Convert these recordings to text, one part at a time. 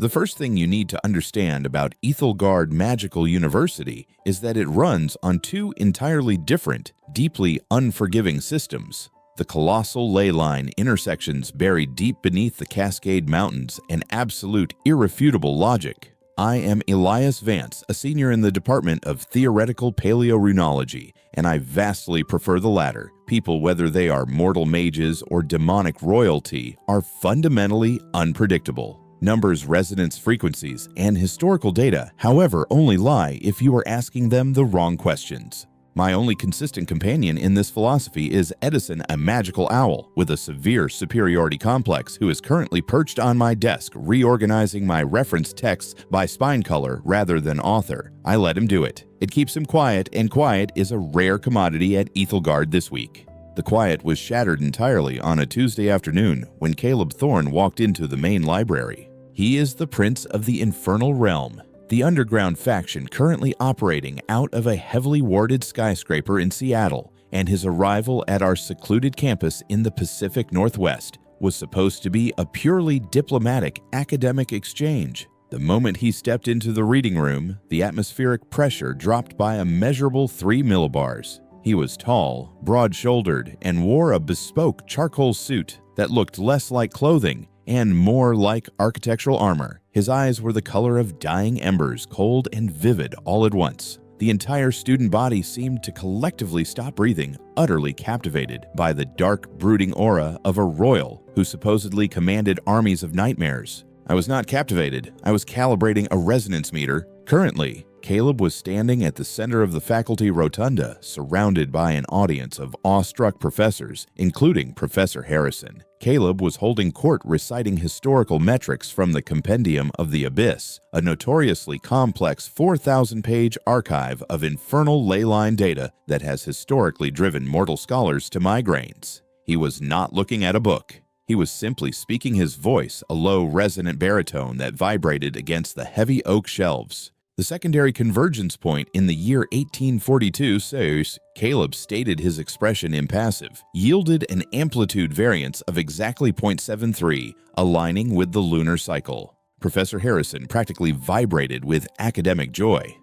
The first thing you need to understand about Ethelgard Magical University is that it runs on two entirely different, deeply unforgiving systems. The colossal ley line intersections buried deep beneath the Cascade Mountains and absolute irrefutable logic. I am Elias Vance, a senior in the Department of Theoretical Paleorunology, and I vastly prefer the latter. People, whether they are mortal mages or demonic royalty, are fundamentally unpredictable. Numbers, resonance frequencies, and historical data, however, only lie if you are asking them the wrong questions. My only consistent companion in this philosophy is Edison, a magical owl with a severe superiority complex who is currently perched on my desk reorganizing my reference texts by spine color rather than author. I let him do it. It keeps him quiet, and quiet is a rare commodity at Ethelgard this week. The quiet was shattered entirely on a Tuesday afternoon when Caleb Thorne walked into the main library. He is the Prince of the Infernal Realm, the underground faction currently operating out of a heavily warded skyscraper in Seattle, and his arrival at our secluded campus in the Pacific Northwest was supposed to be a purely diplomatic academic exchange. The moment he stepped into the reading room, the atmospheric pressure dropped by a measurable 3 millibars. He was tall, broad-shouldered, and wore a bespoke charcoal suit that looked less like clothing and more like architectural armor. His eyes were the color of dying embers, cold and vivid all at once. The entire student body seemed to collectively stop breathing, utterly captivated by the dark, brooding aura of a royal who supposedly commanded armies of nightmares. I was not captivated. I was calibrating a resonance meter. Currently, Caleb was standing at the center of the faculty rotunda, surrounded by an audience of awestruck professors, including Professor Harrison. Caleb was holding court reciting historical metrics from the Compendium of the Abyss, a notoriously complex 4,000-page archive of infernal ley line data that has historically driven mortal scholars to migraines. He was not looking at a book. He was simply speaking his voice, a low, resonant baritone that vibrated against the heavy oak shelves. The secondary convergence point in the year 1842 says, Caleb stated his expression impassive, yielded an amplitude variance of exactly 0.73, aligning with the lunar cycle. Professor Harrison practically vibrated with academic joy.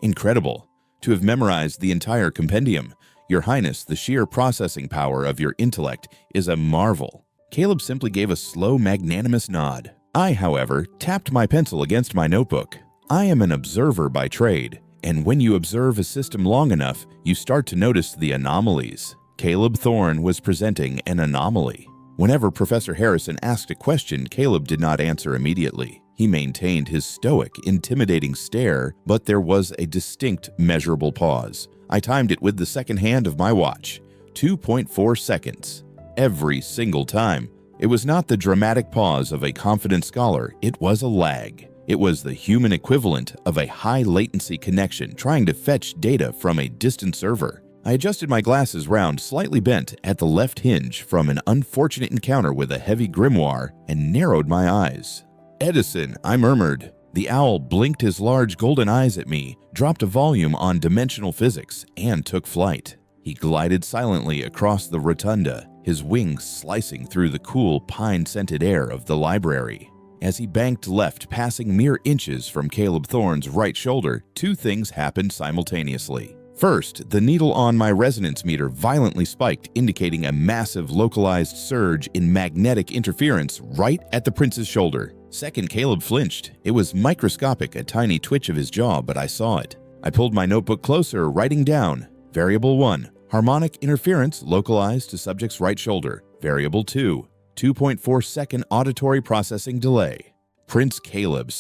Incredible. To have memorized the entire compendium, Your Highness, the sheer processing power of your intellect is a marvel. Caleb simply gave a slow, magnanimous nod. I, however, tapped my pencil against my notebook. I am an observer by trade, and when you observe a system long enough, you start to notice the anomalies. Caleb Thorne was presenting an anomaly. Whenever Professor Harrison asked a question, Caleb did not answer immediately. He maintained his stoic, intimidating stare, but there was a distinct, measurable pause. I timed it with the second hand of my watch. 2.4 seconds. Every single time. It was not the dramatic pause of a confident scholar, it was a lag. It was the human equivalent of a high-latency connection trying to fetch data from a distant server. I adjusted my glasses round, slightly bent at the left hinge from an unfortunate encounter with a heavy grimoire, and narrowed my eyes. "Edison," I murmured. The owl blinked his large golden eyes at me, dropped a volume on dimensional physics, and took flight. He glided silently across the rotunda, his wings slicing through the cool, pine-scented air of the library. As he banked left, passing mere inches from Caleb Thorne's right shoulder, two things happened simultaneously. First, the needle on my resonance meter violently spiked, indicating a massive localized surge in magnetic interference right at the prince's shoulder. Second, Caleb flinched. It was microscopic, a tiny twitch of his jaw, but I saw it. I pulled my notebook closer, writing down, Variable 1, harmonic interference localized to subject's right shoulder. Variable 2, 2.4-second auditory processing delay. Prince Caleb,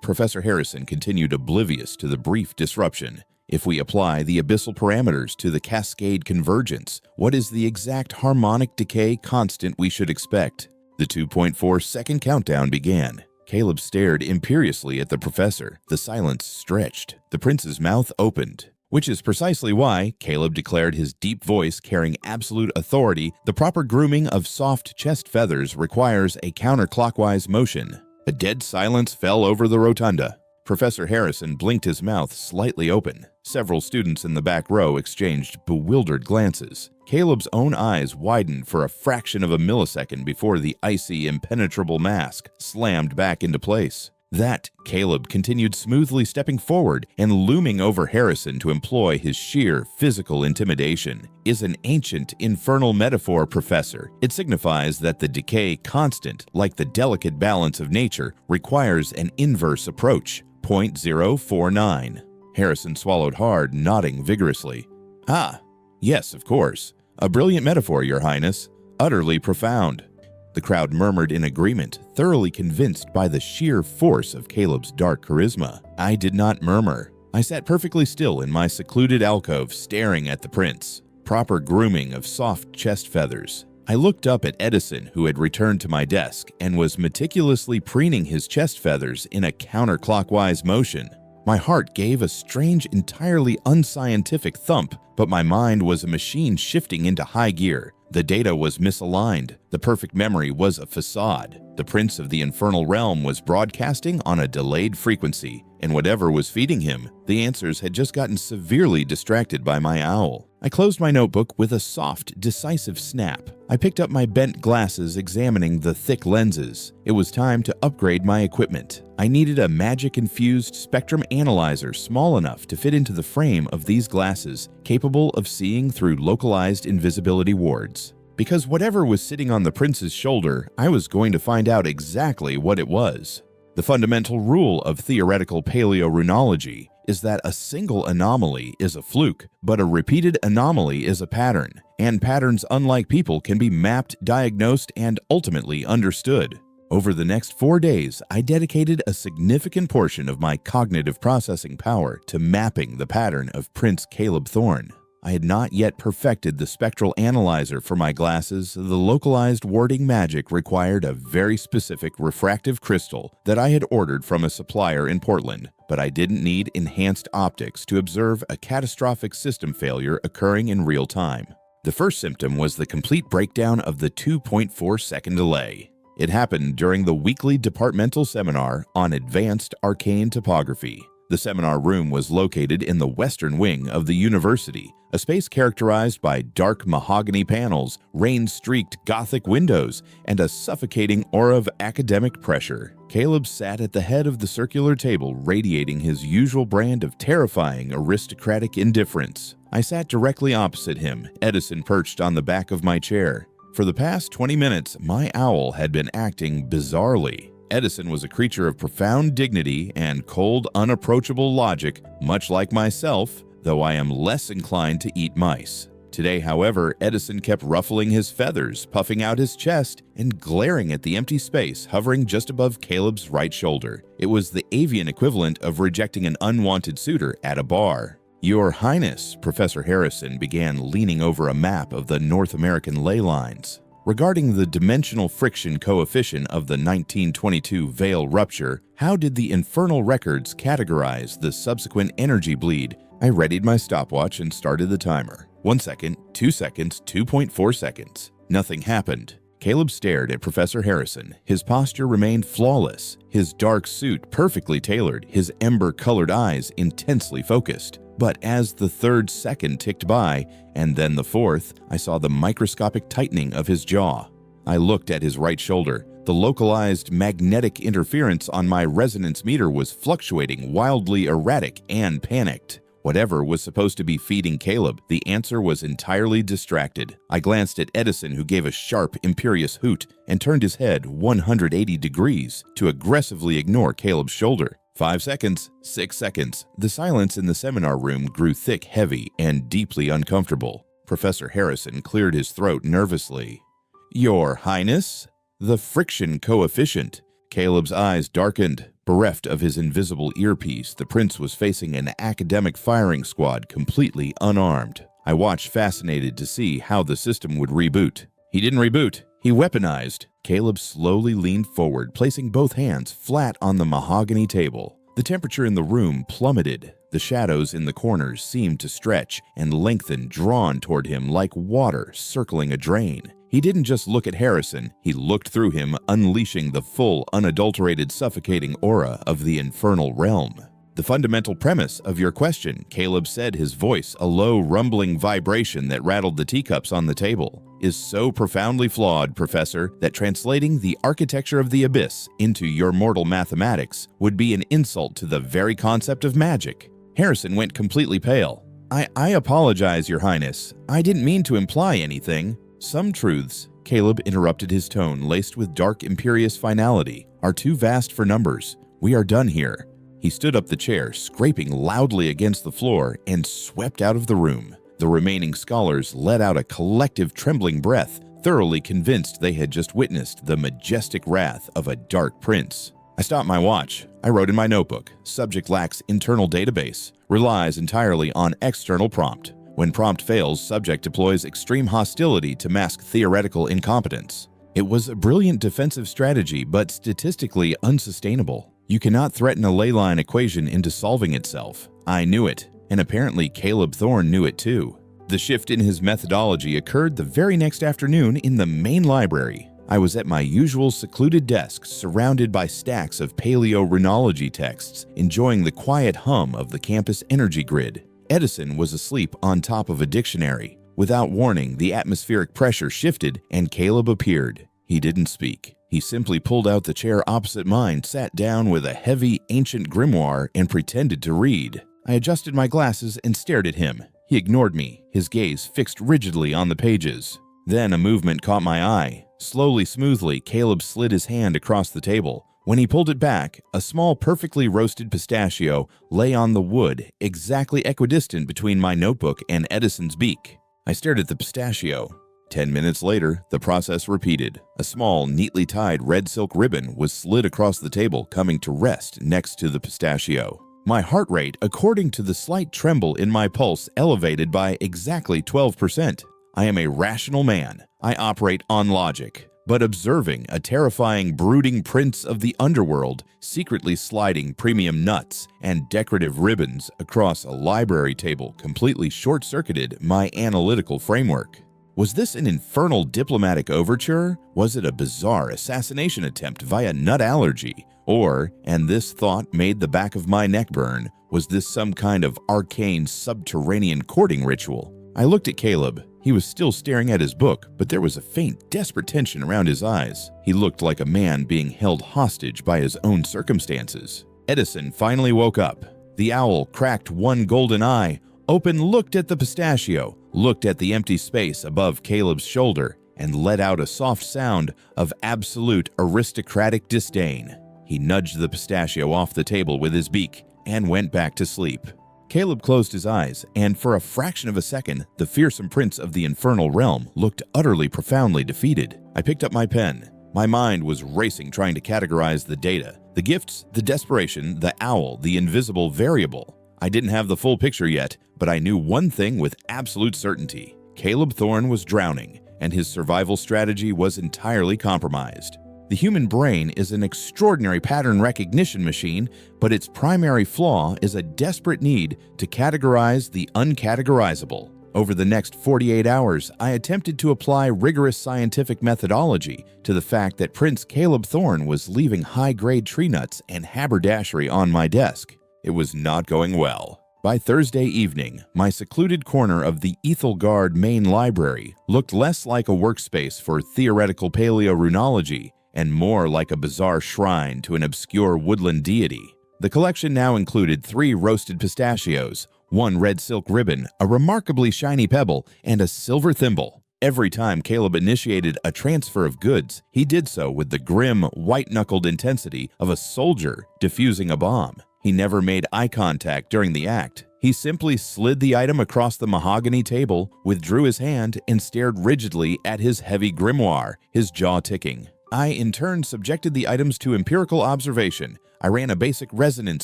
Professor Harrison continued oblivious to the brief disruption. If we apply the abyssal parameters to the cascade convergence, what is the exact harmonic decay constant we should expect? The 2.4-second countdown began. Caleb stared imperiously at the professor. The silence stretched. The prince's mouth opened. Which is precisely why, Caleb declared, his deep voice carrying absolute authority, the proper grooming of soft chest feathers requires a counterclockwise motion. A dead silence fell over the rotunda. Professor Harrison blinked his mouth slightly open. Several students in the back row exchanged bewildered glances. Caleb's own eyes widened for a fraction of a millisecond before the icy, impenetrable mask slammed back into place. That Caleb continued smoothly stepping forward and looming over Harrison to employ his sheer physical intimidation, is an ancient infernal metaphor, Professor. It signifies that the decay constant, like the delicate balance of nature, requires an inverse approach. 0.049. Harrison swallowed hard, nodding vigorously. Ah, yes, of course. A brilliant metaphor, Your Highness. Utterly profound. The crowd murmured in agreement, thoroughly convinced by the sheer force of Caleb's dark charisma. I did not murmur. I sat perfectly still in my secluded alcove, staring at the prince. Proper grooming of soft chest feathers. I looked up at Edison, who had returned to my desk and was meticulously preening his chest feathers in a counterclockwise motion. My heart gave a strange, entirely unscientific thump, but my mind was a machine shifting into high gear. The data was misaligned. The perfect memory was a facade. The prince of the infernal realm was broadcasting on a delayed frequency, and whatever was feeding him, the answers had just gotten severely distracted by my owl. I closed my notebook with a soft, decisive snap. I picked up my bent glasses, examining the thick lenses. It was time to upgrade my equipment. I needed a magic-infused spectrum analyzer small enough to fit into the frame of these glasses, capable of seeing through localized invisibility wards. Because whatever was sitting on the prince's shoulder, I was going to find out exactly what it was. The fundamental rule of theoretical paleorunology is that a single anomaly is a fluke, but a repeated anomaly is a pattern, and patterns, unlike people, can be mapped, diagnosed, and ultimately understood. Over the next 4 days, I dedicated a significant portion of my cognitive processing power to mapping the pattern of Prince Caleb Thorne. I had not yet perfected the spectral analyzer for my glasses. The localized warding magic required a very specific refractive crystal that I had ordered from a supplier in Portland, but I didn't need enhanced optics to observe a catastrophic system failure occurring in real time. The first symptom was the complete breakdown of the 2.4-second delay. It happened during the weekly departmental seminar on advanced arcane topography. The seminar room was located in the western wing of the university, a space characterized by dark mahogany panels, rain-streaked Gothic windows, and a suffocating aura of academic pressure. Caleb sat at the head of the circular table, radiating his usual brand of terrifying aristocratic indifference. I sat directly opposite him, Edison perched on the back of my chair. For the past 20 minutes, my owl had been acting bizarrely. Edison was a creature of profound dignity and cold, unapproachable logic, much like myself, though I am less inclined to eat mice. Today, however, Edison kept ruffling his feathers, puffing out his chest, and glaring at the empty space hovering just above Caleb's right shoulder. It was the avian equivalent of rejecting an unwanted suitor at a bar. Your Highness, Professor Harrison began, leaning over a map of the North American ley lines. Regarding the dimensional friction coefficient of the 1922 Veil rupture, how did the infernal records categorize the subsequent energy bleed? I readied my stopwatch and started the timer. 1 second, 2 seconds, 2.4 seconds. Nothing happened. Caleb stared at Professor Harrison. His posture remained flawless, his dark suit perfectly tailored, his ember-colored eyes intensely focused. But as the 3rd second ticked by, and then the 4th, I saw the microscopic tightening of his jaw. I looked at his right shoulder. The localized magnetic interference on my resonance meter was fluctuating, wildly erratic and panicked. Whatever was supposed to be feeding Caleb, the answer was entirely distracted. I glanced at Edison, who gave a sharp, imperious hoot and turned his head 180 degrees to aggressively ignore Caleb's shoulder. 5 seconds, 6 seconds. The silence in the seminar room grew thick, heavy, and deeply uncomfortable. Professor Harrison cleared his throat nervously. Your Highness? The friction coefficient. Caleb's eyes darkened. Bereft of his invisible earpiece, the prince was facing an academic firing squad completely unarmed. I watched, fascinated to see how the system would reboot. He didn't reboot. He weaponized. Caleb slowly leaned forward, placing both hands flat on the mahogany table. The temperature in the room plummeted. The shadows in the corners seemed to stretch and lengthen, drawn toward him like water circling a drain. He didn't just look at Harrison, he looked through him, unleashing the full, unadulterated, suffocating aura of the infernal realm. The fundamental premise of your question, Caleb said, his voice a low, rumbling vibration that rattled the teacups on the table, is so profoundly flawed, Professor, that translating the architecture of the abyss into your mortal mathematics would be an insult to the very concept of magic. Harrison went completely pale. I apologize, Your Highness. I didn't mean to imply anything. Some truths, Caleb interrupted, his tone laced with dark, imperious finality, are too vast for numbers. We are done here. He stood up the chair, scraping loudly against the floor, and swept out of the room. The remaining scholars let out a collective trembling breath, thoroughly convinced they had just witnessed the majestic wrath of a dark prince. I stopped my watch. I wrote in my notebook, subject lacks internal database, relies entirely on external prompt. When prompt fails, subject deploys extreme hostility to mask theoretical incompetence. It was a brilliant defensive strategy, but statistically unsustainable. You cannot threaten a leyline equation into solving itself. I knew it, and apparently Caleb Thorne knew it too. The shift in his methodology occurred the very next afternoon in the main library. I was at my usual secluded desk, surrounded by stacks of paleorunology texts, enjoying the quiet hum of the campus energy grid. Edison was asleep on top of a dictionary. Without warning, the atmospheric pressure shifted and Caleb appeared. He didn't speak. He simply pulled out the chair opposite mine, sat down with a heavy, ancient grimoire, and pretended to read. I adjusted my glasses and stared at him. He ignored me, his gaze fixed rigidly on the pages. Then a movement caught my eye. Slowly, smoothly, Caleb slid his hand across the table. When he pulled it back, a small, perfectly roasted pistachio lay on the wood, exactly equidistant between my notebook and Edison's beak. I stared at the pistachio. 10 minutes later, the process repeated. A small, neatly tied red silk ribbon was slid across the table, coming to rest next to the pistachio. My heart rate, according to the slight tremble in my pulse, elevated by exactly 12%. I am a rational man. I operate on logic. But observing a terrifying, brooding prince of the underworld secretly sliding premium nuts and decorative ribbons across a library table completely short-circuited my analytical framework. Was this an infernal diplomatic overture? Was it a bizarre assassination attempt via nut allergy? Or, and this thought made the back of my neck burn, was this some kind of arcane subterranean courting ritual? I looked at Caleb. He was still staring at his book, but there was a faint, desperate tension around his eyes. He looked like a man being held hostage by his own circumstances. Edison finally woke up. The owl cracked one golden eye, open, looked at the pistachio, looked at the empty space above Caleb's shoulder, and let out a soft sound of absolute aristocratic disdain. He nudged the pistachio off the table with his beak and went back to sleep. Caleb closed his eyes, and for a fraction of a second, the fearsome prince of the infernal realm looked utterly, profoundly defeated. I picked up my pen. My mind was racing, trying to categorize the data, the gifts, the desperation, the owl, the invisible variable. I didn't have the full picture yet, but I knew one thing with absolute certainty. Caleb Thorne was drowning, and his survival strategy was entirely compromised. The human brain is an extraordinary pattern recognition machine, but its primary flaw is a desperate need to categorize the uncategorizable. Over the next 48 hours, I attempted to apply rigorous scientific methodology to the fact that Prince Caleb Thorne was leaving high-grade tree nuts and haberdashery on my desk. It was not going well. By Thursday evening, my secluded corner of the Ethelgard main library looked less like a workspace for theoretical paleorunology and more like a bizarre shrine to an obscure woodland deity. The collection now included 3 roasted pistachios, 1 red silk ribbon, a remarkably shiny pebble, and a silver thimble. Every time Caleb initiated a transfer of goods, he did so with the grim, white-knuckled intensity of a soldier defusing a bomb. He never made eye contact during the act. He simply slid the item across the mahogany table, withdrew his hand, and stared rigidly at his heavy grimoire, his jaw ticking. I, in turn, subjected the items to empirical observation. I ran a basic resonance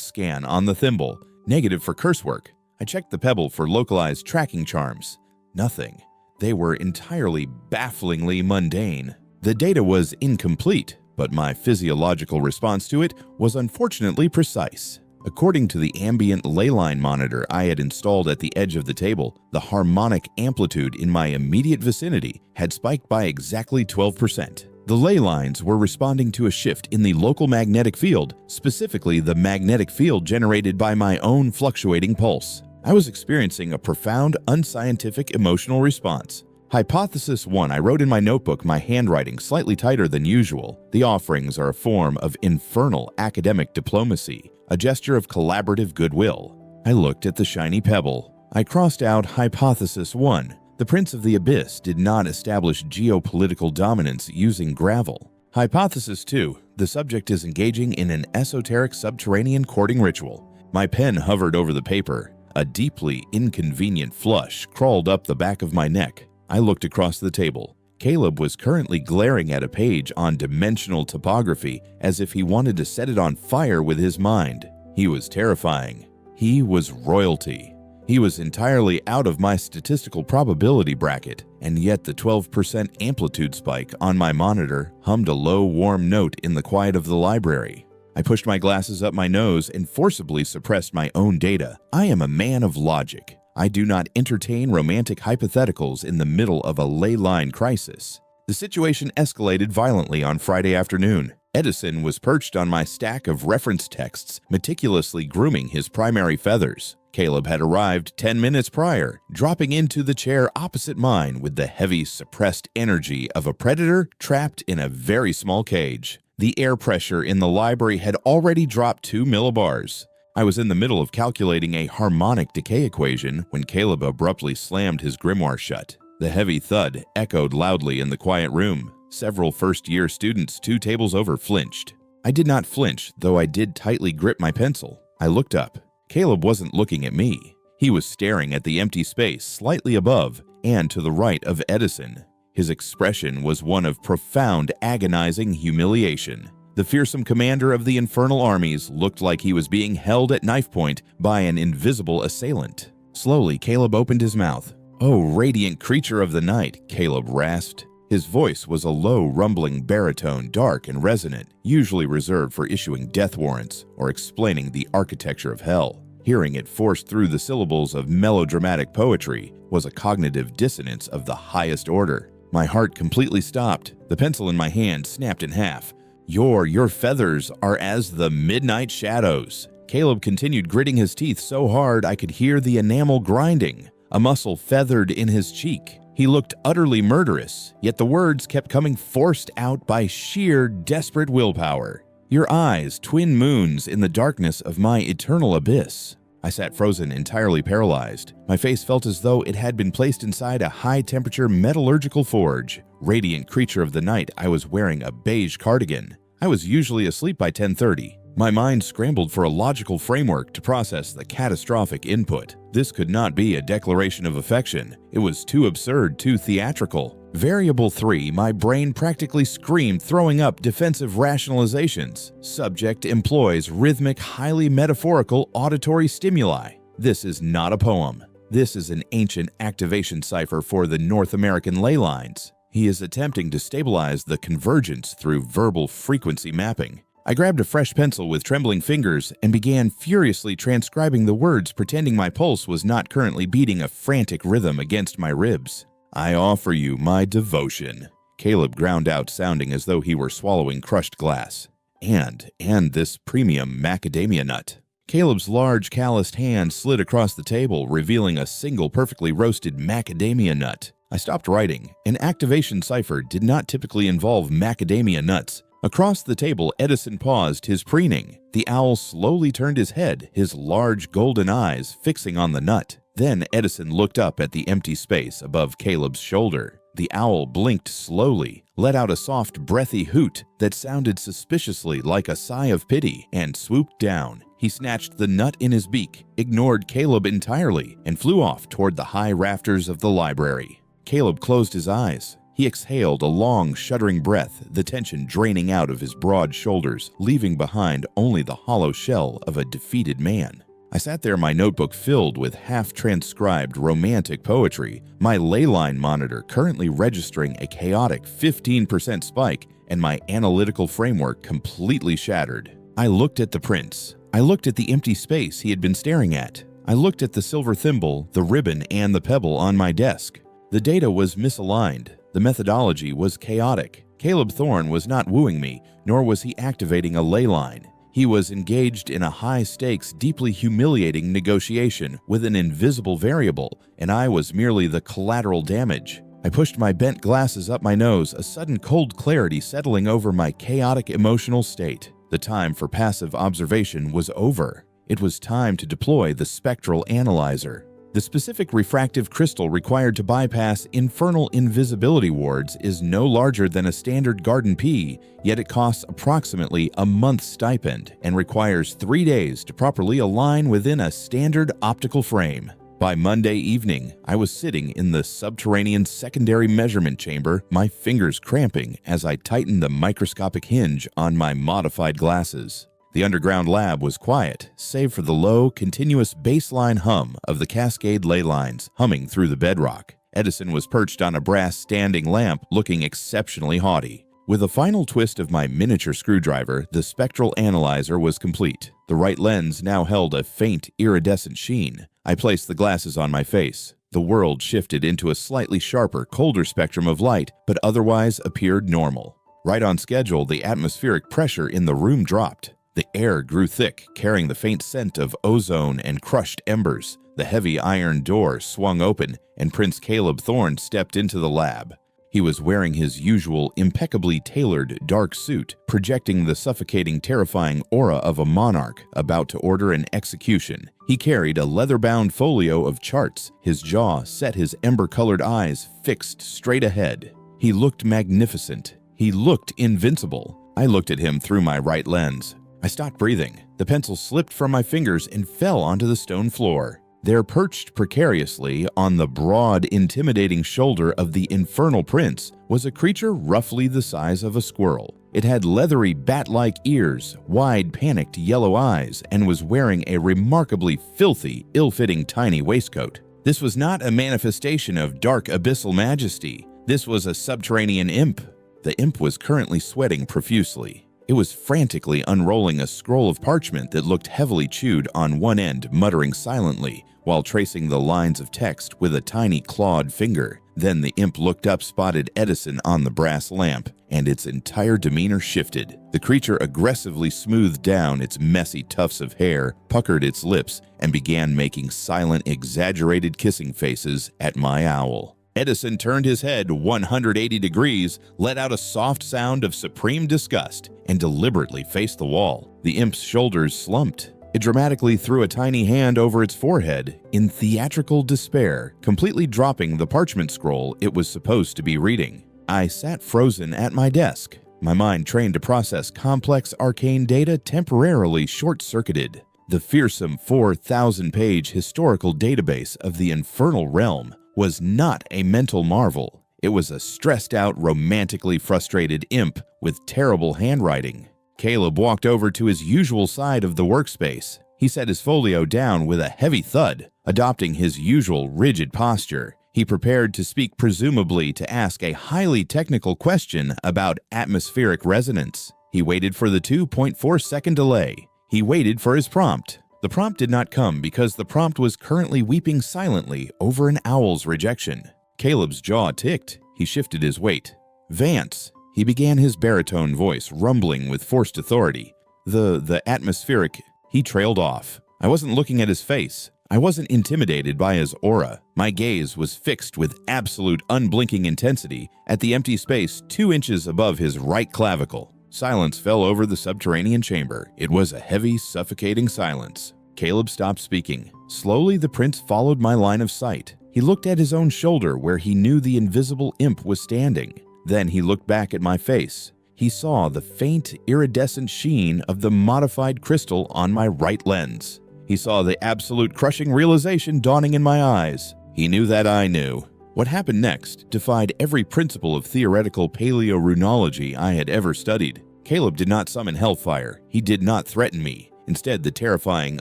scan on the thimble, negative for curse work. I checked the pebble for localized tracking charms. Nothing. They were entirely bafflingly mundane. The data was incomplete, but my physiological response to it was unfortunately precise. According to the ambient leyline monitor I had installed at the edge of the table, the harmonic amplitude in my immediate vicinity had spiked by exactly 12%. The ley lines were responding to a shift in the local magnetic field, specifically the magnetic field generated by my own fluctuating pulse. I was experiencing a profound, unscientific emotional response. Hypothesis 1. I wrote in my notebook, my handwriting slightly tighter than usual. The offerings are a form of infernal academic diplomacy, a gesture of collaborative goodwill. I looked at the shiny pebble. I crossed out Hypothesis 1. The Prince of the Abyss did not establish geopolitical dominance using gravel. Hypothesis 2. The subject is engaging in an esoteric subterranean courting ritual. My pen hovered over the paper. A deeply inconvenient flush crawled up the back of my neck. I looked across the table. Caleb was currently glaring at a page on dimensional topography as if he wanted to set it on fire with his mind. He was terrifying. He was royalty. He was entirely out of my statistical probability bracket, and yet the 12% amplitude spike on my monitor hummed a low, warm note in the quiet of the library. I pushed my glasses up my nose and forcibly suppressed my own data. I am a man of logic. I do not entertain romantic hypotheticals in the middle of a ley line crisis. The situation escalated violently on Friday afternoon. Edison was perched on my stack of reference texts, meticulously grooming his primary feathers. Caleb had arrived 10 minutes prior, dropping into the chair opposite mine with the heavy, suppressed energy of a predator trapped in a very small cage. The air pressure in the library had already dropped 2 millibars. I was in the middle of calculating a harmonic decay equation when Caleb abruptly slammed his grimoire shut. The heavy thud echoed loudly in the quiet room. Several first-year students 2 tables over flinched. I did not flinch, though I did tightly grip my pencil. I looked up. Caleb wasn't looking at me. He was staring at the empty space slightly above and to the right of Edison. His expression was one of profound, agonizing humiliation. The fearsome commander of the infernal armies looked like he was being held at knife point by an invisible assailant. Slowly, Caleb opened his mouth. "Oh, radiant creature of the night," Caleb rasped. His voice was a low, rumbling baritone, dark and resonant, usually reserved for issuing death warrants or explaining the architecture of hell. Hearing it forced through the syllables of melodramatic poetry was a cognitive dissonance of the highest order. My heart completely stopped. The pencil in my hand snapped in half. Your feathers are as the midnight shadows." Caleb continued gritting his teeth so hard I could hear the enamel grinding. A muscle feathered in his cheek. He looked utterly murderous, yet the words kept coming forced out by sheer, desperate willpower. "Your eyes, twin moons in the darkness of my eternal abyss." I sat frozen, entirely paralyzed. My face felt as though it had been placed inside a high-temperature metallurgical forge. Radiant creature of the night, I was wearing a beige cardigan. I was usually asleep by 10:30. My mind scrambled for a logical framework to process the catastrophic input. This could not be a declaration of affection. It was too absurd, too theatrical. Variable 3, my brain practically screamed, throwing up defensive rationalizations. Subject employs rhythmic, highly metaphorical auditory stimuli. This is not a poem. This is an ancient activation cipher for the North American ley lines. He is attempting to stabilize the convergence through verbal frequency mapping. I grabbed a fresh pencil with trembling fingers and began furiously transcribing the words, pretending my pulse was not currently beating a frantic rhythm against my ribs. "I offer you my devotion," Caleb ground out, sounding as though he were swallowing crushed glass. And this premium macadamia nut." Caleb's large, calloused hand slid across the table, revealing a single perfectly roasted macadamia nut. I stopped writing. An activation cipher did not typically involve macadamia nuts. Across the table, Edison paused his preening. The owl slowly turned his head, his large golden eyes fixing on the nut. Then Edison looked up at the empty space above Caleb's shoulder. The owl blinked slowly, let out a soft, breathy hoot that sounded suspiciously like a sigh of pity, and swooped down. He snatched the nut in his beak, ignored Caleb entirely, and flew off toward the high rafters of the library. Caleb closed his eyes. He exhaled a long, shuddering breath, the tension draining out of his broad shoulders, leaving behind only the hollow shell of a defeated man. I sat there, my notebook filled with half-transcribed romantic poetry, my ley line monitor currently registering a chaotic 15% spike, and my analytical framework completely shattered. I looked at the prince. I looked at the empty space he had been staring at. I looked at the silver thimble, the ribbon, and the pebble on my desk. The data was misaligned. The methodology was chaotic. Caleb Thorne was not wooing me, nor was he activating a ley line. He was engaged in a high-stakes, deeply humiliating negotiation with an invisible variable, and I was merely the collateral damage. I pushed my bent glasses up my nose, a sudden cold clarity settling over my chaotic emotional state. The time for passive observation was over. It was time to deploy the spectral analyzer. The specific refractive crystal required to bypass infernal invisibility wards is no larger than a standard garden pea, yet it costs approximately a month's stipend and requires 3 days to properly align within a standard optical frame. By Monday evening, I was sitting in the subterranean secondary measurement chamber, my fingers cramping as I tightened the microscopic hinge on my modified glasses. The underground lab was quiet, save for the low, continuous baseline hum of the cascade ley lines humming through the bedrock. Edison was perched on a brass standing lamp, looking exceptionally haughty. With a final twist of my miniature screwdriver, the spectral analyzer was complete. The right lens now held a faint, iridescent sheen. I placed the glasses on my face. The world shifted into a slightly sharper, colder spectrum of light, but otherwise appeared normal. Right on schedule, the atmospheric pressure in the room dropped. The air grew thick, carrying the faint scent of ozone and crushed embers. The heavy iron door swung open, and Prince Caleb Thorne stepped into the lab. He was wearing his usual, impeccably tailored dark suit, projecting the suffocating, terrifying aura of a monarch about to order an execution. He carried a leather-bound folio of charts, his jaw set, his ember-colored eyes fixed straight ahead. He looked magnificent. He looked invincible. I looked at him through my right lens. I stopped breathing. The pencil slipped from my fingers and fell onto the stone floor. There, perched precariously on the broad, intimidating shoulder of the infernal prince, was a creature roughly the size of a squirrel. It had leathery, bat-like ears, wide, panicked yellow eyes, and was wearing a remarkably filthy, ill-fitting tiny waistcoat. This was not a manifestation of dark abyssal majesty. This was a subterranean imp. The imp was currently sweating profusely. It was frantically unrolling a scroll of parchment that looked heavily chewed on one end, muttering silently, while tracing the lines of text with a tiny clawed finger. Then the imp looked up, spotted Edison on the brass lamp, and its entire demeanor shifted. The creature aggressively smoothed down its messy tufts of hair, puckered its lips, and began making silent, exaggerated kissing faces at my owl. Edison turned his head 180 degrees, let out a soft sound of supreme disgust, and deliberately faced the wall. The imp's shoulders slumped. It dramatically threw a tiny hand over its forehead in theatrical despair, completely dropping the parchment scroll it was supposed to be reading. I sat frozen at my desk, my mind trained to process complex arcane data temporarily short-circuited. The fearsome 4,000-page historical database of the infernal realm was not a mental marvel. It was a stressed-out, romantically frustrated imp with terrible handwriting. Caleb walked over to his usual side of the workspace. He set his folio down with a heavy thud, adopting his usual rigid posture. He prepared to speak, presumably to ask a highly technical question about atmospheric resonance. He waited for the 2.4-second delay. He waited for his prompt. The prompt did not come because the prompt was currently weeping silently over an owl's rejection. Caleb's jaw ticked. He shifted his weight. "Vance," he began, his baritone voice rumbling with forced authority. The atmospheric." He trailed off. I wasn't looking at his face. I wasn't intimidated by his aura. My gaze was fixed with absolute unblinking intensity at the empty space 2 inches above his right clavicle. Silence fell over the subterranean chamber. It was a heavy, suffocating silence. Caleb stopped speaking. Slowly, the prince followed my line of sight. He looked at his own shoulder where he knew the invisible imp was standing. Then he looked back at my face. He saw the faint, iridescent sheen of the modified crystal on my right lens. He saw the absolute crushing realization dawning in my eyes. He knew that I knew. What happened next defied every principle of theoretical paleorunology I had ever studied. Caleb did not summon hellfire. He did not threaten me. Instead, the terrifying,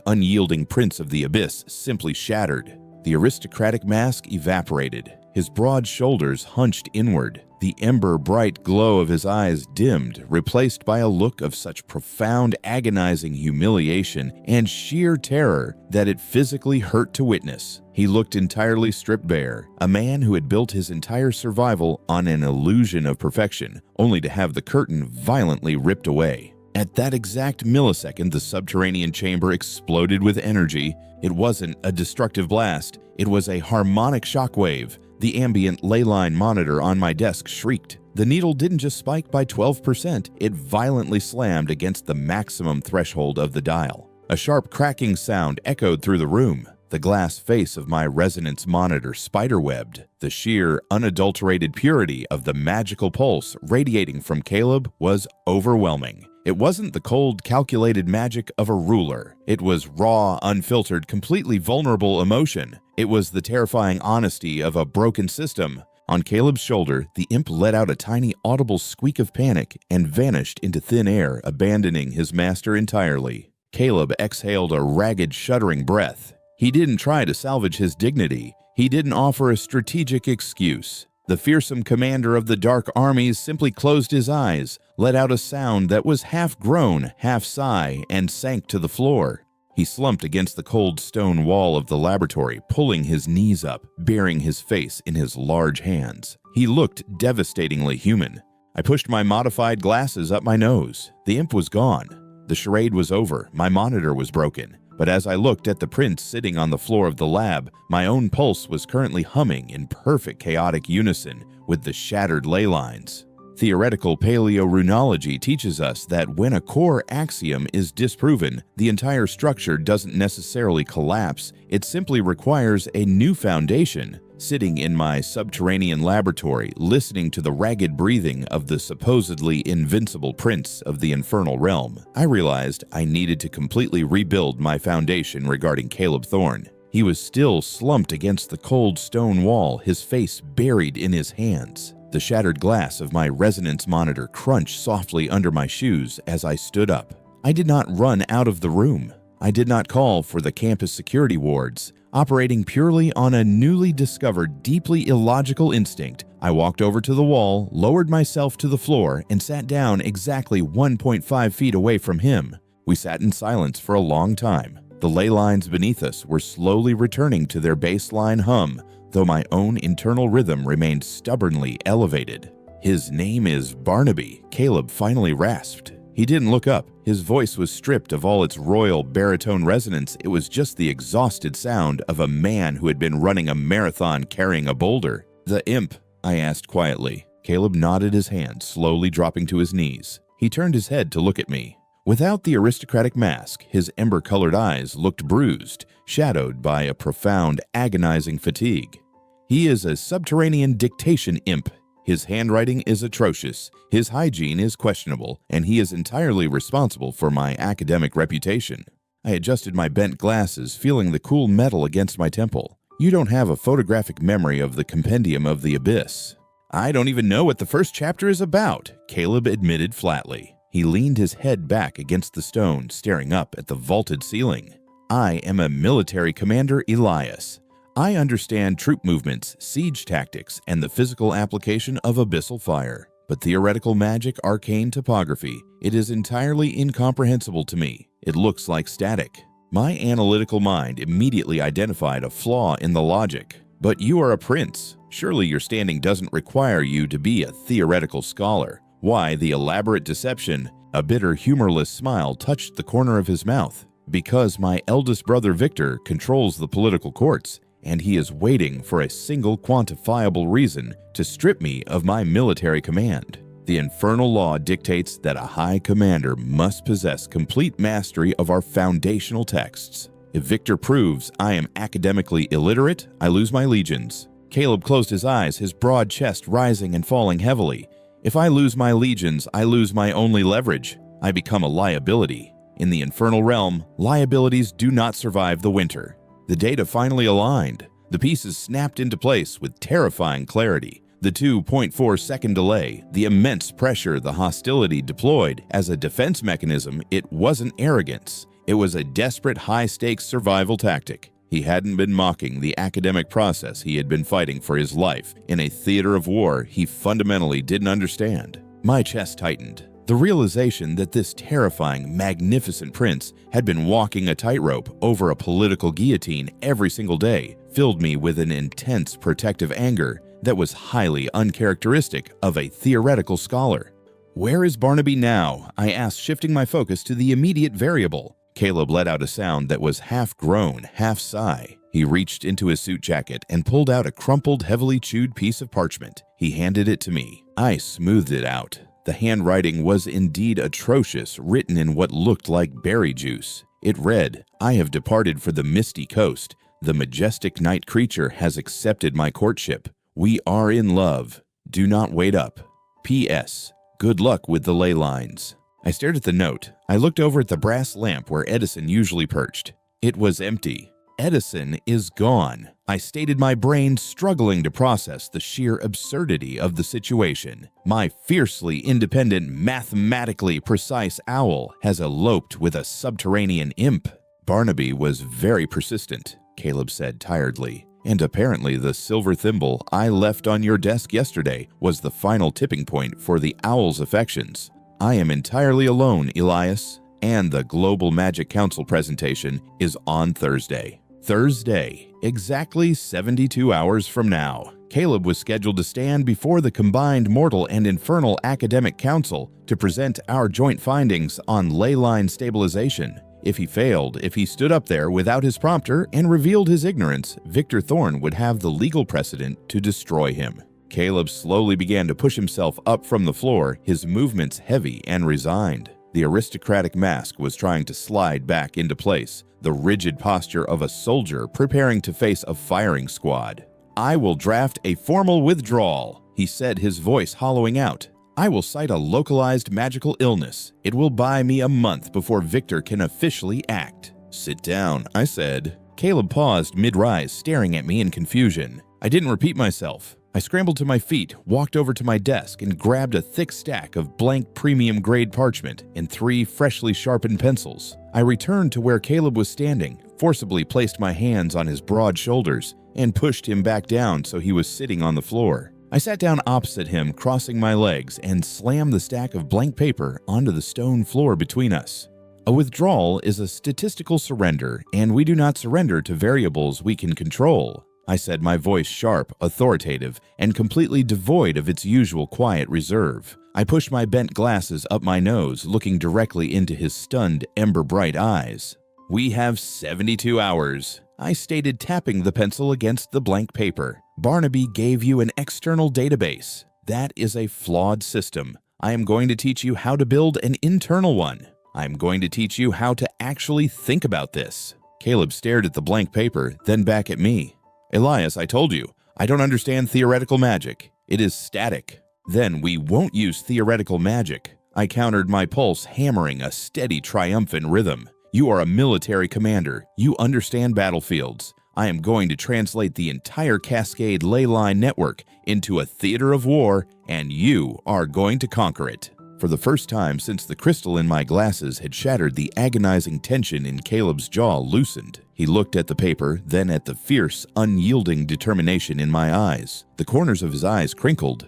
unyielding prince of the abyss simply shattered. The aristocratic mask evaporated. His broad shoulders hunched inward. The ember-bright glow of his eyes dimmed, replaced by a look of such profound, agonizing humiliation and sheer terror that it physically hurt to witness. He looked entirely stripped bare, a man who had built his entire survival on an illusion of perfection, only to have the curtain violently ripped away. At that exact millisecond, the subterranean chamber exploded with energy. It wasn't a destructive blast. It was a harmonic shockwave The ambient leyline monitor on my desk shrieked. The needle didn't just spike by 12%, it violently slammed against the maximum threshold of the dial. A sharp cracking sound echoed through the room. The glass face of my resonance monitor spiderwebbed. The sheer, unadulterated purity of the magical pulse radiating from Caleb was overwhelming. It wasn't the cold, calculated magic of a ruler. It was raw, unfiltered, completely vulnerable emotion. It was the terrifying honesty of a broken system. On Caleb's shoulder, the imp let out a tiny audible squeak of panic and vanished into thin air, abandoning his master entirely. Caleb exhaled a ragged, shuddering breath. He didn't try to salvage his dignity. He didn't offer a strategic excuse. The fearsome commander of the Dark Armies simply closed his eyes, let out a sound that was half groan, half sigh, and sank to the floor. He slumped against the cold stone wall of the laboratory, pulling his knees up, burying his face in his large hands. He looked devastatingly human. I pushed my modified glasses up my nose. The imp was gone. The charade was over. My monitor was broken. But as I looked at the prince sitting on the floor of the lab, my own pulse was currently humming in perfect chaotic unison with the shattered ley lines. Theoretical paleorunology teaches us that when a core axiom is disproven, the entire structure doesn't necessarily collapse, it simply requires a new foundation. Sitting in my subterranean laboratory, listening to the ragged breathing of the supposedly invincible prince of the infernal realm, I realized I needed to completely rebuild my foundation regarding Caleb Thorne. He was still slumped against the cold stone wall, his face buried in his hands. The shattered glass of my resonance monitor crunched softly under my shoes as I stood up. I did not run out of the room. I did not call for the campus security wards. Operating purely on a newly discovered, deeply illogical instinct, I walked over to the wall, lowered myself to the floor, and sat down exactly 1.5 feet away from him. We sat in silence for a long time. The ley lines beneath us were slowly returning to their baseline hum, though my own internal rhythm remained stubbornly elevated. "His name is Barnaby," Caleb finally rasped. He didn't look up. His voice was stripped of all its royal baritone resonance. It was just the exhausted sound of a man who had been running a marathon carrying a boulder. "The imp?" I asked quietly. Caleb nodded his hand, slowly dropping to his knees. He turned his head to look at me. Without the aristocratic mask, his ember-colored eyes looked bruised, shadowed by a profound, agonizing fatigue. "He is a subterranean dictation imp. His handwriting is atrocious, his hygiene is questionable, and he is entirely responsible for my academic reputation." I adjusted my bent glasses, feeling the cool metal against my temple. "You don't have a photographic memory of the Compendium of the Abyss." "I don't even know what the first chapter is about," Caleb admitted flatly. He leaned his head back against the stone, staring up at the vaulted ceiling. "I am a military commander, Elias. I understand troop movements, siege tactics, and the physical application of abyssal fire. But theoretical magic, arcane topography, it is entirely incomprehensible to me. It looks like static." My analytical mind immediately identified a flaw in the logic. "But you are a prince. Surely your standing doesn't require you to be a theoretical scholar. Why the elaborate deception?" A bitter, humorless smile touched the corner of his mouth. "Because my eldest brother Victor controls the political courts, and he is waiting for a single quantifiable reason to strip me of my military command. The infernal law dictates that a high commander must possess complete mastery of our foundational texts. If Victor proves I am academically illiterate, I lose my legions." Caleb closed his eyes, his broad chest rising and falling heavily. "If I lose my legions, I lose my only leverage. I become a liability. In the infernal realm, liabilities do not survive the winter." The data finally aligned. The pieces snapped into place with terrifying clarity. The 2.4-second delay, the immense pressure the hostility deployed as a defense mechanism, it wasn't arrogance. It was a desperate high-stakes survival tactic. He hadn't been mocking the academic process he had been fighting for his life in a theater of war he fundamentally didn't understand. My chest tightened. The realization that this terrifying, magnificent prince had been walking a tightrope over a political guillotine every single day filled me with an intense protective anger that was highly uncharacteristic of a theoretical scholar. "Where is Barnaby now?" I asked, shifting my focus to the immediate variable. Caleb let out a sound that was half groan, half sigh. He reached into his suit jacket and pulled out a crumpled, heavily chewed piece of parchment. He handed it to me. I smoothed it out. The handwriting was indeed atrocious, written in what looked like berry juice. It read, "I have departed for the misty coast. The majestic night creature has accepted my courtship. We are in love. Do not wait up. P.S. Good luck with the ley lines." I stared at the note. I looked over at the brass lamp where Edison usually perched. It was empty. Edison is gone. I stated, my brain struggling to process the sheer absurdity of the situation. My fiercely independent, mathematically precise owl has eloped with a subterranean imp. Barnaby was very persistent, Caleb said tiredly. And apparently the silver thimble I left on your desk yesterday was the final tipping point for the owl's affections. I am entirely alone, Elias, and the Global Magic Council presentation is on Thursday. Thursday, exactly 72 hours from now. Caleb was scheduled to stand before the combined Mortal and Infernal Academic Council to present our joint findings on ley line stabilization. If he failed, if he stood up there without his prompter and revealed his ignorance, Victor Thorne would have the legal precedent to destroy him. Caleb slowly began to push himself up from the floor, his movements heavy and resigned. The aristocratic mask was trying to slide back into place, the rigid posture of a soldier preparing to face a firing squad. "I will draft a formal withdrawal," he said, his voice hollowing out. "I will cite a localized magical illness. It will buy me a month before Victor can officially act." "Sit down," I said. Caleb paused mid-rise, staring at me in confusion. I didn't repeat myself. I scrambled to my feet, walked over to my desk, and grabbed a thick stack of blank premium-grade parchment and 3 freshly sharpened pencils. I returned to where Caleb was standing, forcibly placed my hands on his broad shoulders, and pushed him back down so he was sitting on the floor. I sat down opposite him, crossing my legs, and slammed the stack of blank paper onto the stone floor between us. A withdrawal is a statistical surrender, and we do not surrender to variables we can control, I said, my voice sharp, authoritative, and completely devoid of its usual quiet reserve. I pushed my bent glasses up my nose, looking directly into his stunned, ember-bright eyes. "We have 72 hours, I stated, tapping the pencil against the blank paper. "Barnaby gave you an external database. That is a flawed system. I am going to teach you how to build an internal one. I am going to teach you how to actually think about this." Caleb stared at the blank paper, then back at me. "Elias, I told you, I don't understand theoretical magic. It is static." "Then we won't use theoretical magic," I countered, my pulse hammering a steady, triumphant rhythm. "You are a military commander. You understand battlefields. I am going to translate the entire Cascade ley line network into a theater of war, and you are going to conquer it." For the first time since the crystal in my glasses had shattered, the agonizing tension in Caleb's jaw loosened. He looked at the paper, then at the fierce, unyielding determination in my eyes. The corners of his eyes crinkled.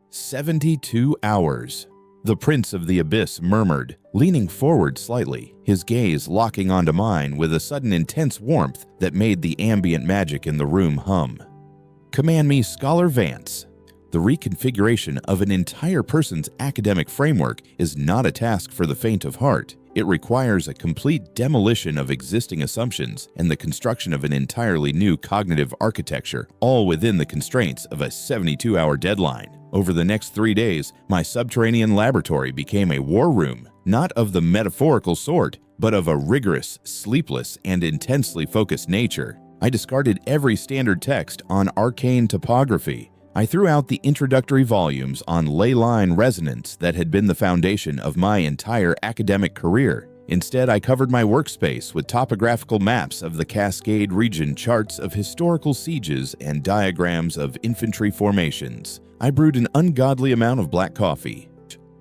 72 hours. The Prince of the Abyss murmured, leaning forward slightly, his gaze locking onto mine with a sudden intense warmth that made the ambient magic in the room hum. "Command me, Scholar Vance." The reconfiguration of an entire person's academic framework is not a task for the faint of heart. It requires a complete demolition of existing assumptions and the construction of an entirely new cognitive architecture, all within the constraints of a 72-hour deadline. Over the next 3 days, my subterranean laboratory became a war room, not of the metaphorical sort, but of a rigorous, sleepless, and intensely focused nature. I discarded every standard text on arcane topography. I threw out the introductory volumes on ley line resonance that had been the foundation of my entire academic career. Instead, I covered my workspace with topographical maps of the Cascade region, charts of historical sieges, and diagrams of infantry formations. I brewed an ungodly amount of black coffee.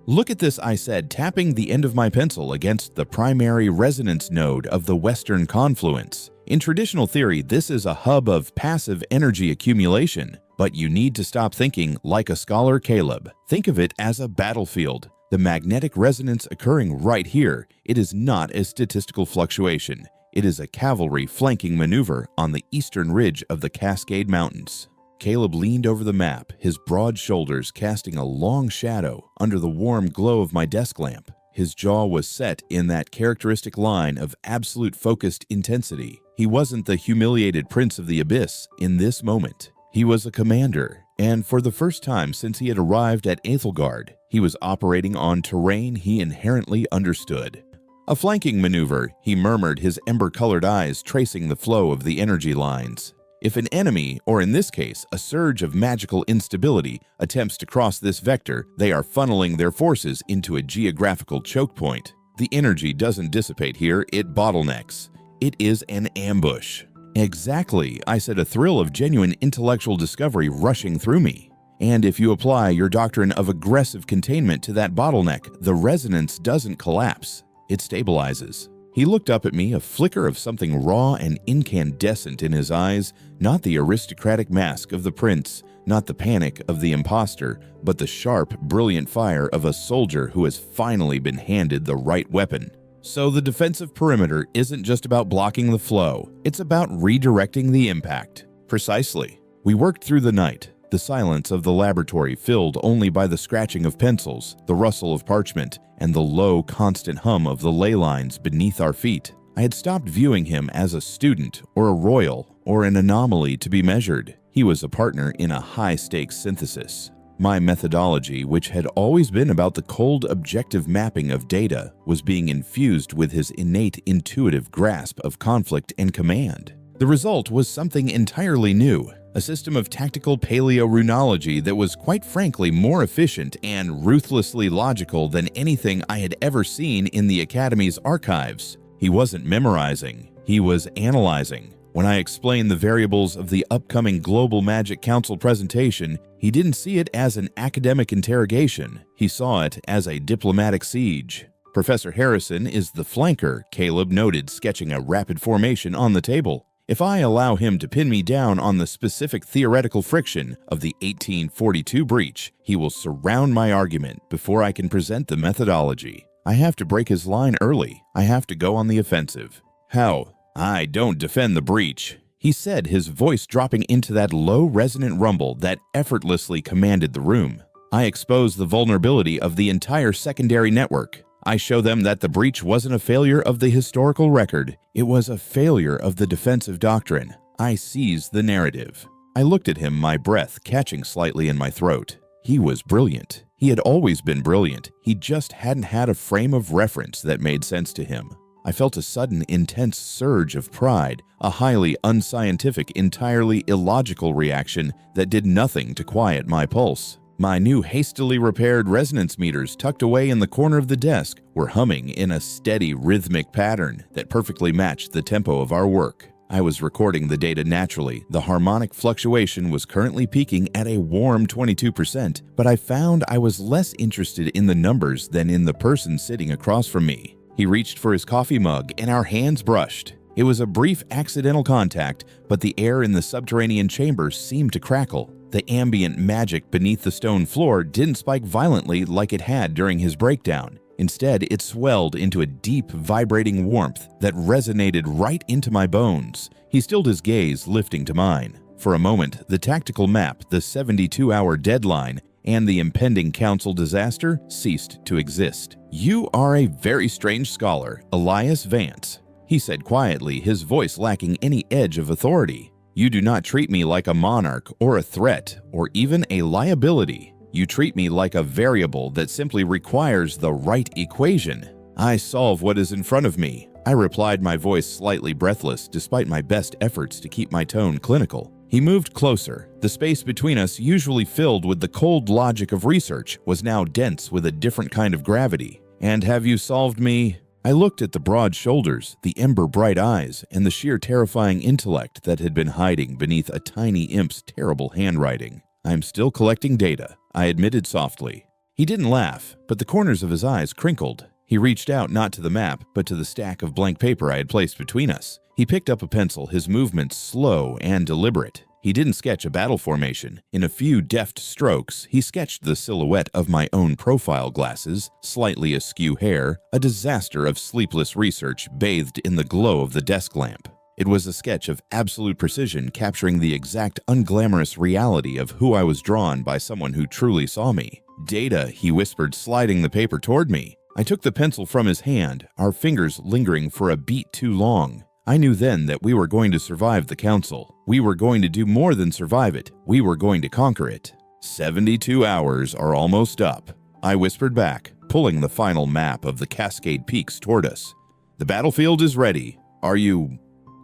"Look at this," I said, tapping the end of my pencil against the primary resonance node of the Western Confluence. In traditional theory, this is a hub of passive energy accumulation. But you need to stop thinking like a scholar, Caleb. Think of it as a battlefield. The magnetic resonance occurring right here, it is not a statistical fluctuation. It is a cavalry flanking maneuver on the eastern ridge of the Cascade Mountains. Caleb leaned over the map, his broad shoulders casting a long shadow under the warm glow of my desk lamp. His jaw was set in that characteristic line of absolute focused intensity. He wasn't the humiliated prince of the abyss in this moment. He was a commander, and for the first time since he had arrived at Aethelgard, he was operating on terrain he inherently understood. A flanking maneuver, he murmured, his ember-colored eyes tracing the flow of the energy lines. If an enemy, or in this case, a surge of magical instability, attempts to cross this vector, they are funneling their forces into a geographical choke point. The energy doesn't dissipate here, it bottlenecks. It is an ambush. Exactly, I said, a thrill of genuine intellectual discovery rushing through me. And if you apply your doctrine of aggressive containment to that bottleneck, the resonance doesn't collapse, it stabilizes. He looked up at me, a flicker of something raw and incandescent in his eyes, not the aristocratic mask of the prince, not the panic of the imposter, but the sharp, brilliant fire of a soldier who has finally been handed the right weapon. So the defensive perimeter isn't just about blocking the flow, it's about redirecting the impact. Precisely. We worked through the night, the silence of the laboratory filled only by the scratching of pencils, the rustle of parchment, and the low, constant hum of the ley lines beneath our feet. I had stopped viewing him as a student, or a royal, or an anomaly to be measured. He was a partner in a high-stakes synthesis. My methodology, which had always been about the cold, objective mapping of data, was being infused with his innate intuitive grasp of conflict and command. The result was something entirely new, a system of tactical paleorunology that was quite frankly more efficient and ruthlessly logical than anything I had ever seen in the Academy's archives. He wasn't memorizing, he was analyzing. When I explained the variables of the upcoming Global Magic Council presentation, he didn't see it as an academic interrogation. He saw it as a diplomatic siege. Professor Harrison is the flanker, Caleb noted, sketching a rapid formation on the table. If I allow him to pin me down on the specific theoretical friction of the 1842 breach, he will surround my argument before I can present the methodology. I have to break his line early. I have to go on the offensive. How? I don't defend the breach, he said, his voice dropping into that low, resonant rumble that effortlessly commanded the room. I expose the vulnerability of the entire secondary network. I show them that the breach wasn't a failure of the historical record. It was a failure of the defensive doctrine. I seize the narrative. I looked at him, my breath catching slightly in my throat. He was brilliant. He had always been brilliant. He just hadn't had a frame of reference that made sense to him. I felt a sudden, intense surge of pride, a highly unscientific, entirely illogical reaction that did nothing to quiet my pulse. My new hastily repaired resonance meters tucked away in the corner of the desk were humming in a steady, rhythmic pattern that perfectly matched the tempo of our work. I was recording the data naturally. The harmonic fluctuation was currently peaking at a warm 22%, but I found I was less interested in the numbers than in the person sitting across from me. He reached for his coffee mug, and our hands brushed. It was a brief accidental contact, but the air in the subterranean chamber seemed to crackle. The ambient magic beneath the stone floor didn't spike violently like it had during his breakdown. Instead, it swelled into a deep, vibrating warmth that resonated right into my bones. He stilled his gaze, lifting to mine. For a moment, the tactical map, the 72-hour deadline, and the impending council disaster ceased to exist. "You are a very strange scholar, Elias Vance," he said quietly, his voice lacking any edge of authority. "You do not treat me like a monarch or a threat or even a liability. You treat me like a variable that simply requires the right equation. I solve what is in front of me," I replied, my voice slightly breathless despite my best efforts to keep my tone clinical. He moved closer. The space between us, usually filled with the cold logic of research, was now dense with a different kind of gravity. "And have you solved me?" I looked at the broad shoulders, the ember-bright eyes, and the sheer terrifying intellect that had been hiding beneath a tiny imp's terrible handwriting. "I'm still collecting data," I admitted softly. He didn't laugh, but the corners of his eyes crinkled. He reached out not to the map, but to the stack of blank paper I had placed between us. He picked up a pencil, his movements slow and deliberate. He didn't sketch a battle formation. In a few deft strokes, he sketched the silhouette of my own profile glasses, slightly askew hair, a disaster of sleepless research bathed in the glow of the desk lamp. It was a sketch of absolute precision, capturing the exact unglamorous reality of who I was drawn by someone who truly saw me. "Data," he whispered, sliding the paper toward me. I took the pencil from his hand, our fingers lingering for a beat too long. I knew then that we were going to survive the council. We were going to do more than survive it. We were going to conquer it. 72 hours are almost up, I whispered back, pulling the final map of the Cascade Peaks toward us. The battlefield is ready. Are you...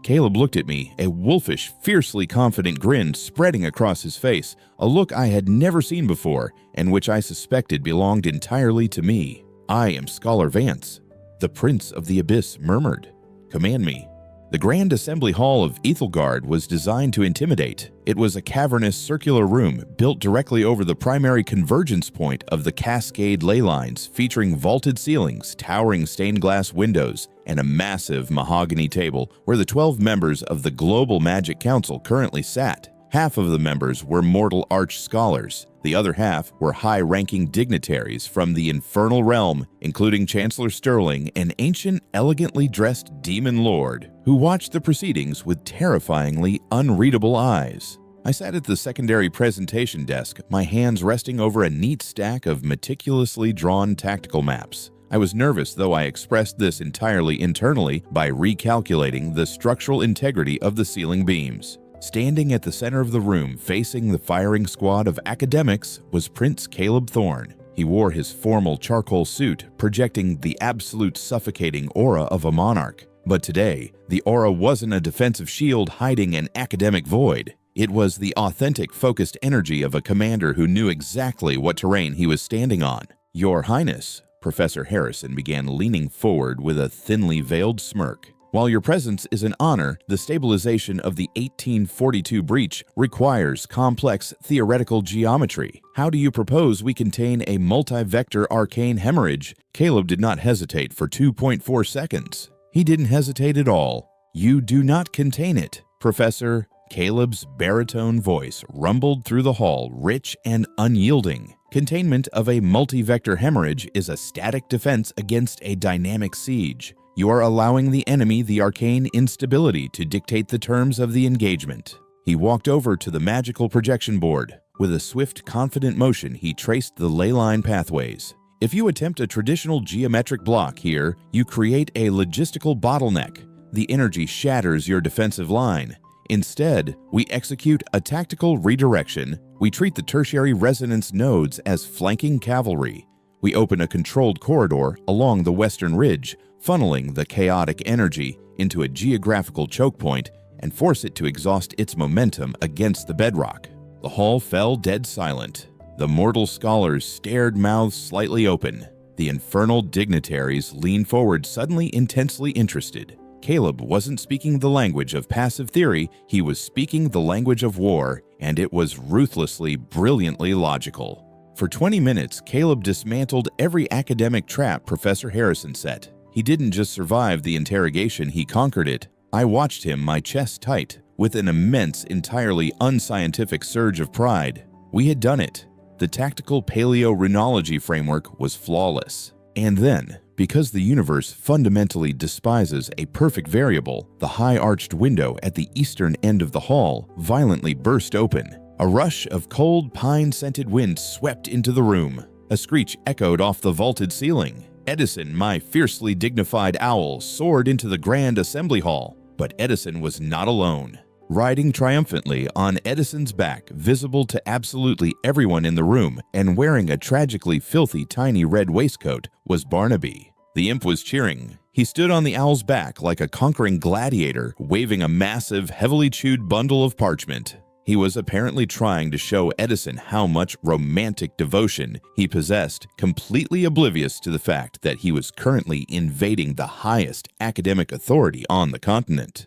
Caleb looked at me, a wolfish, fiercely confident grin spreading across his face, a look I had never seen before and which I suspected belonged entirely to me. I am Scholar Vance. The Prince of the Abyss murmured. Command me. The Grand Assembly Hall of Ethelgard was designed to intimidate. It was a cavernous circular room built directly over the primary convergence point of the Cascade ley lines, featuring vaulted ceilings, towering stained glass windows, and a massive mahogany table where the 12 members of the Global Magic Council currently sat. Half of the members were mortal arch scholars. The other half were high-ranking dignitaries from the infernal realm, including Chancellor Sterling, an ancient, elegantly dressed demon lord, who watched the proceedings with terrifyingly unreadable eyes. I sat at the secondary presentation desk, my hands resting over a neat stack of meticulously drawn tactical maps. I was nervous, though I expressed this entirely internally by recalculating the structural integrity of the ceiling beams. Standing at the center of the room, facing the firing squad of academics, was Prince Caleb Thorne. He wore his formal charcoal suit, projecting the absolute suffocating aura of a monarch. But today, the aura wasn't a defensive shield hiding an academic void. It was the authentic, focused energy of a commander who knew exactly what terrain he was standing on. Your Highness, Professor Harrison began, leaning forward with a thinly veiled smirk. While your presence is an honor, the stabilization of the 1842 breach requires complex theoretical geometry. How do you propose we contain a multi-vector arcane hemorrhage? Caleb did not hesitate for 2.4 seconds. He didn't hesitate at all. You do not contain it, Professor. Caleb's baritone voice rumbled through the hall, rich and unyielding. Containment of a multi-vector hemorrhage is a static defense against a dynamic siege. You are allowing the enemy the arcane instability to dictate the terms of the engagement. He walked over to the magical projection board. With a swift, confident motion, he traced the ley line pathways. If you attempt a traditional geometric block here, you create a logistical bottleneck. The energy shatters your defensive line. Instead, we execute a tactical redirection. We treat the tertiary resonance nodes as flanking cavalry. We open a controlled corridor along the western ridge, funneling the chaotic energy into a geographical choke point and force it to exhaust its momentum against the bedrock. The hall fell dead silent. The mortal scholars stared, mouths slightly open. The infernal dignitaries leaned forward, suddenly intensely interested. Caleb wasn't speaking the language of passive theory, he was speaking the language of war, and it was ruthlessly, brilliantly logical. For 20 minutes, Caleb dismantled every academic trap Professor Harrison set. He didn't just survive the interrogation, he conquered it. I watched him, my chest tight, with an immense, entirely unscientific surge of pride. We had done it. The tactical paleo-runology framework was flawless. And then, because the universe fundamentally despises a perfect variable, the high-arched window at the eastern end of the hall violently burst open. A rush of cold, pine-scented wind swept into the room. A screech echoed off the vaulted ceiling. Edison, my fiercely dignified owl, soared into the Grand Assembly Hall. But Edison was not alone. Riding triumphantly on Edison's back, visible to absolutely everyone in the room, and wearing a tragically filthy tiny red waistcoat, was Barnaby. The imp was cheering. He stood on the owl's back like a conquering gladiator, waving a massive, heavily chewed bundle of parchment. He was apparently trying to show Edison how much romantic devotion he possessed, completely oblivious to the fact that he was currently invading the highest academic authority on the continent.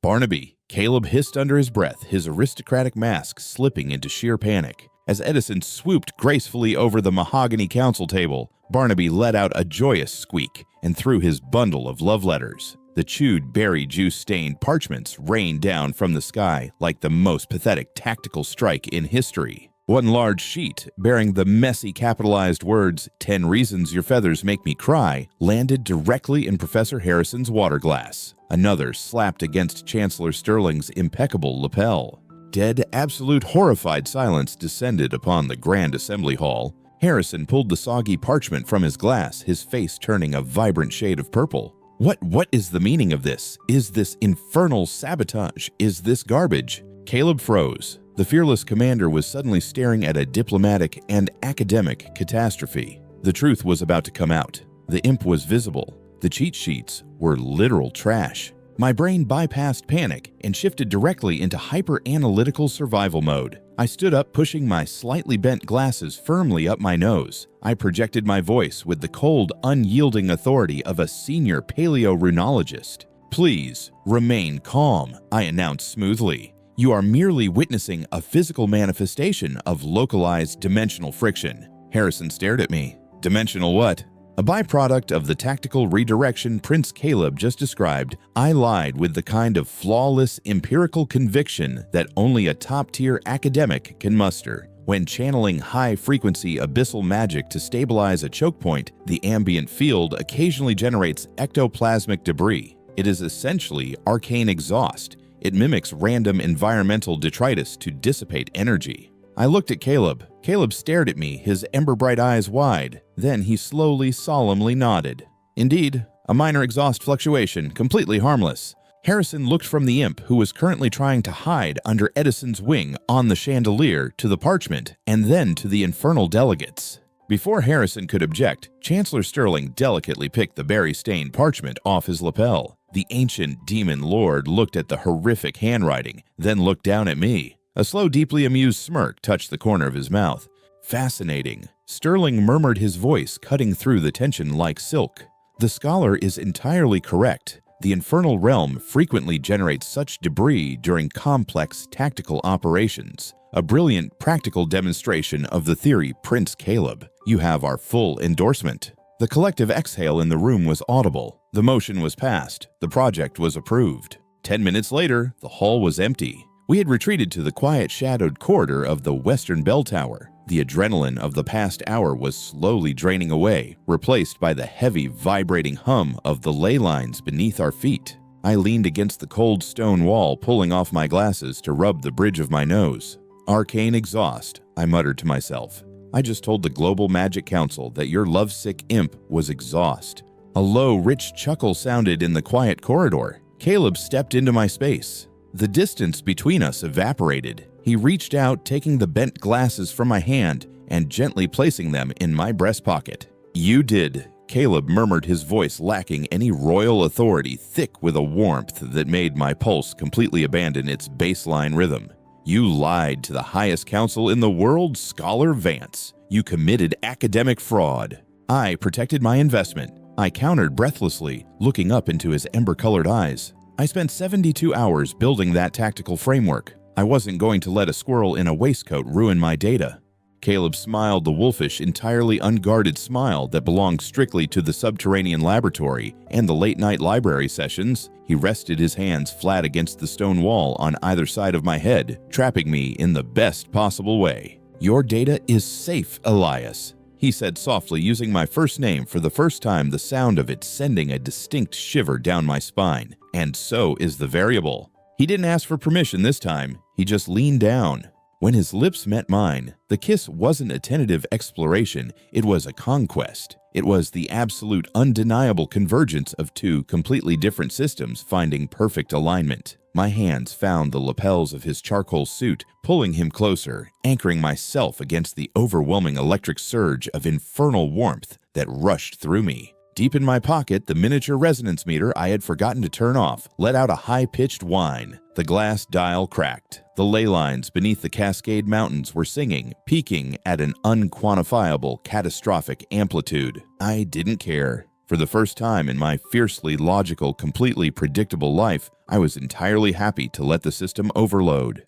Barnaby, Caleb hissed under his breath, his aristocratic mask slipping into sheer panic. As Edison swooped gracefully over the mahogany council table, Barnaby let out a joyous squeak and threw his bundle of love letters. The chewed berry juice-stained parchments rained down from the sky like the most pathetic tactical strike in history. One large sheet, bearing the messy capitalized words, 10 reasons your feathers make me cry, landed directly in Professor Harrison's water glass. Another slapped against Chancellor Sterling's impeccable lapel. Dead, absolute, horrified silence descended upon the Grand Assembly Hall. Harrison pulled the soggy parchment from his glass, his face turning a vibrant shade of purple. What is the meaning of this? Is this infernal sabotage? Is this garbage? Caleb froze. The fearless commander was suddenly staring at a diplomatic and academic catastrophe. The truth was about to come out. The imp was visible. The cheat sheets were literal trash. My brain bypassed panic and shifted directly into hyper-analytical survival mode. I stood up, pushing my slightly bent glasses firmly up my nose. I projected my voice with the cold, unyielding authority of a senior paleorunologist. "Please, remain calm," I announced smoothly. "You are merely witnessing a physical manifestation of localized dimensional friction." Harrison stared at me. "Dimensional what?" A byproduct of the tactical redirection Prince Caleb just described, I lied with the kind of flawless empirical conviction that only a top-tier academic can muster. When channeling high-frequency abyssal magic to stabilize a choke point, the ambient field occasionally generates ectoplasmic debris. It is essentially arcane exhaust. It mimics random environmental detritus to dissipate energy. I looked at Caleb. Caleb stared at me, his ember-bright eyes wide. Then he slowly, solemnly nodded. "Indeed, a minor exhaust fluctuation, completely harmless." Harrison looked from the imp, who was currently trying to hide under Edison's wing on the chandelier, to the parchment, and then to the infernal delegates. Before Harrison could object, Chancellor Sterling delicately picked the berry-stained parchment off his lapel. The ancient demon lord looked at the horrific handwriting, then looked down at me. A slow, deeply amused smirk touched the corner of his mouth. "Fascinating," Sterling murmured, his voice cutting through the tension like silk. "The scholar is entirely correct. The infernal realm frequently generates such debris during complex tactical operations. A brilliant practical demonstration of the theory, Prince Caleb. You have our full endorsement." The collective exhale in the room was audible. The motion was passed. The project was approved. 10 minutes later, the hall was empty. We had retreated to the quiet, shadowed corridor of the western bell tower. The adrenaline of the past hour was slowly draining away, replaced by the heavy, vibrating hum of the ley lines beneath our feet. I leaned against the cold stone wall, pulling off my glasses to rub the bridge of my nose. "Arcane exhaust," I muttered to myself. "I just told the Global Magic Council that your lovesick imp was exhaust." A low, rich chuckle sounded in the quiet corridor. Caleb stepped into my space. The distance between us evaporated. He reached out, taking the bent glasses from my hand and gently placing them in my breast pocket. "You did," Caleb murmured, his voice lacking any royal authority, thick with a warmth that made my pulse completely abandon its baseline rhythm. "You lied to the highest council in the world, Scholar Vance. You committed academic fraud." I protected my investment. I countered breathlessly, looking up into his ember-colored eyes. I spent 72 hours building that tactical framework. I wasn't going to let a squirrel in a waistcoat ruin my data. Caleb smiled the wolfish, entirely unguarded smile that belonged strictly to the subterranean laboratory and the late-night library sessions. He rested his hands flat against the stone wall on either side of my head, trapping me in the best possible way. "Your data is safe, Elias," he said softly, using my first name for the first time, the sound of it sending a distinct shiver down my spine. "And so is the variable." He didn't ask for permission this time. He just leaned down. When his lips met mine, the kiss wasn't a tentative exploration, it was a conquest. It was the absolute, undeniable convergence of two completely different systems finding perfect alignment. My hands found the lapels of his charcoal suit, pulling him closer, anchoring myself against the overwhelming electric surge of infernal warmth that rushed through me. Deep in my pocket, the miniature resonance meter I had forgotten to turn off let out a high-pitched whine. The glass dial cracked. The ley lines beneath the Cascade Mountains were singing, peaking at an unquantifiable, catastrophic amplitude. I didn't care. For the first time in my fiercely logical, completely predictable life, I was entirely happy to let the system overload.